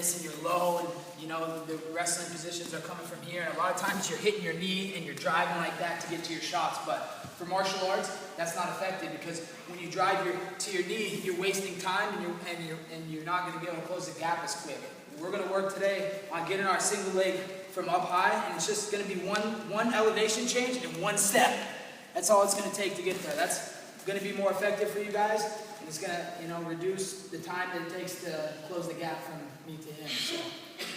this and you're low and you know the wrestling positions are coming from here, and a lot of times you're hitting your knee and you're driving like that to get to your shots, but for martial arts, that's not effective because when you drive to your knee, you're wasting time and you're not going to be able to close the gap as quick. We're going to work today on getting our single leg from up high, and it's just going to be one elevation change and one step. That's all it's going to take to get there. That's going to be more effective for you guys, and it's going to reduce the time that it takes to close the gap from me to him. So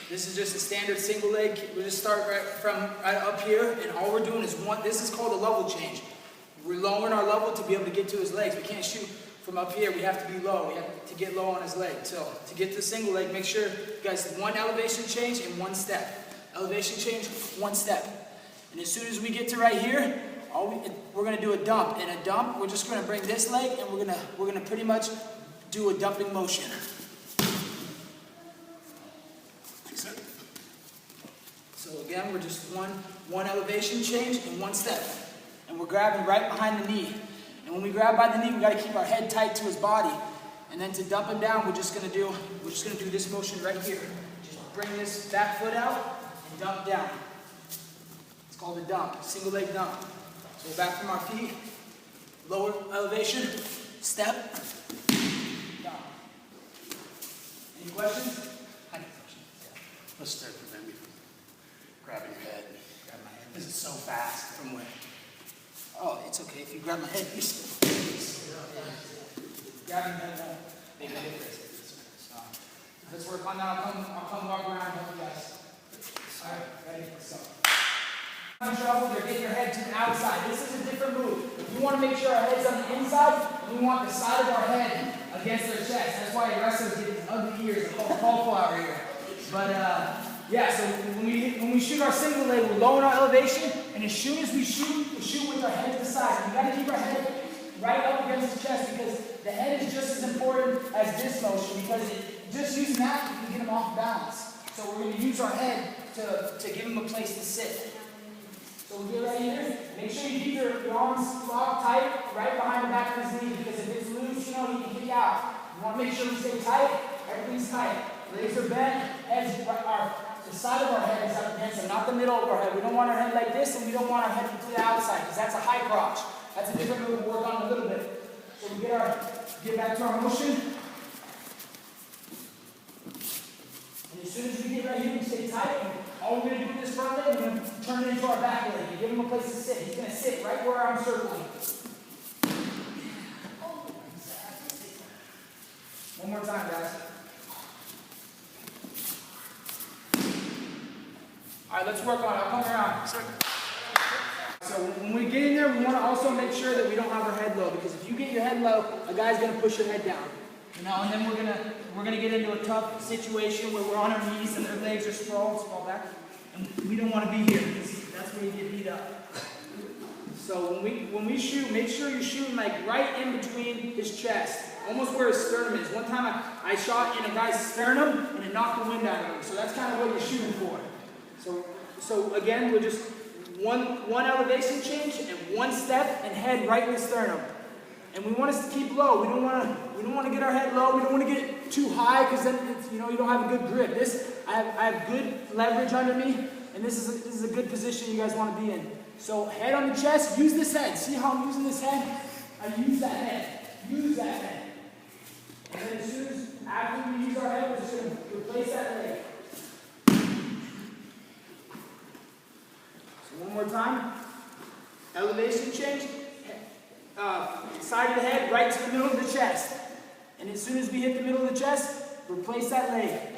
this is just a standard single leg. We'll just start right up here, and all we're doing is this is called a level change. We're lowering our level to be able to get to his legs. We can't shoot from up here. We have to be low. We have to get low on his leg. So to get to the single leg, make sure you guys one elevation change and one step. Elevation change, one step. And as soon as we get to right here, we're going to do a dump. In a dump, we're just going to bring this leg and we're going to pretty much do a dumping motion. So again, we're just one elevation change and one step. And we're grabbing right behind the knee. And when we grab by the knee, we got to keep our head tight to his body. And then to dump him down, we're just going to do this motion right here. Just bring this back foot out and dump down. It's called a dump, single leg dump. So we're back from our feet, lower elevation, step, down. Any questions? I have a question. Let's start prevent me from grabbing your head. Grab my head. This is so fast. From where? Oh, it's okay. If you grab my head, you still. Grabbing my head won't make a difference. So let's work on that. I'll come walk around and help you guys. All right, ready? Let's go. In trouble, they're getting your head to the outside. This is a different move. We want to make sure our head's on the inside, and we want the side of our head against their chest. That's why wrestlers get these ugly ears. They're called cauliflower ear. But yeah, so when we shoot our single leg, we're lowering our elevation, and as soon as we shoot with our head to the side. We got to keep our head right up against the chest because the head is just as important as this motion because just using that, we can get them off balance. So we're going to use our head to give him a place to sit. So we'll get right here. Make sure you keep your arms locked tight right behind the back of his knee because if it's loose, he can kick out. You want to make sure we stay tight. Everything's tight. Legs are bent. The side of our head is up against him, not the middle of our head. We don't want our head like this, and we don't want our head to the outside because that's a high crotch. That's a different move we'll work on a little bit. So we get back to our motion. And as soon as we get right here, we stay tight. And all we're going to do with this front leg, we're going to turn it into our back leg. You give him a place to sit. He's going to sit right where I'm circling. One more time, guys. All right, let's work on it. I'll come around. So when we get in there, we want to also make sure that we don't have our head low because if you get your head low, a guy's going to push your head down. And then we're gonna get into a tough situation where we're on our knees and their legs are sprawled back, and we don't want to be here because that's where you get beat up. So when we shoot, make sure you're shooting like right in between his chest, almost where his sternum is. One time I shot in a guy's sternum and it knocked the wind out of him. So that's kind of what you're shooting for. So again, we're just one elevation change and one step and head right in the sternum. And we want us to keep low. We don't want to get our head low. We don't want to get it too high because then you don't have a good grip. I have good leverage under me, and this is a good position you guys want to be in. So head on the chest. Use this head. See how I'm using this head? I use that head. Use that head. And then as soon as after we use our head, we're just going to replace that leg. So one more time. Elevation change. Side of the head, right to the middle of the chest. And as soon as we hit the middle of the chest, replace that leg.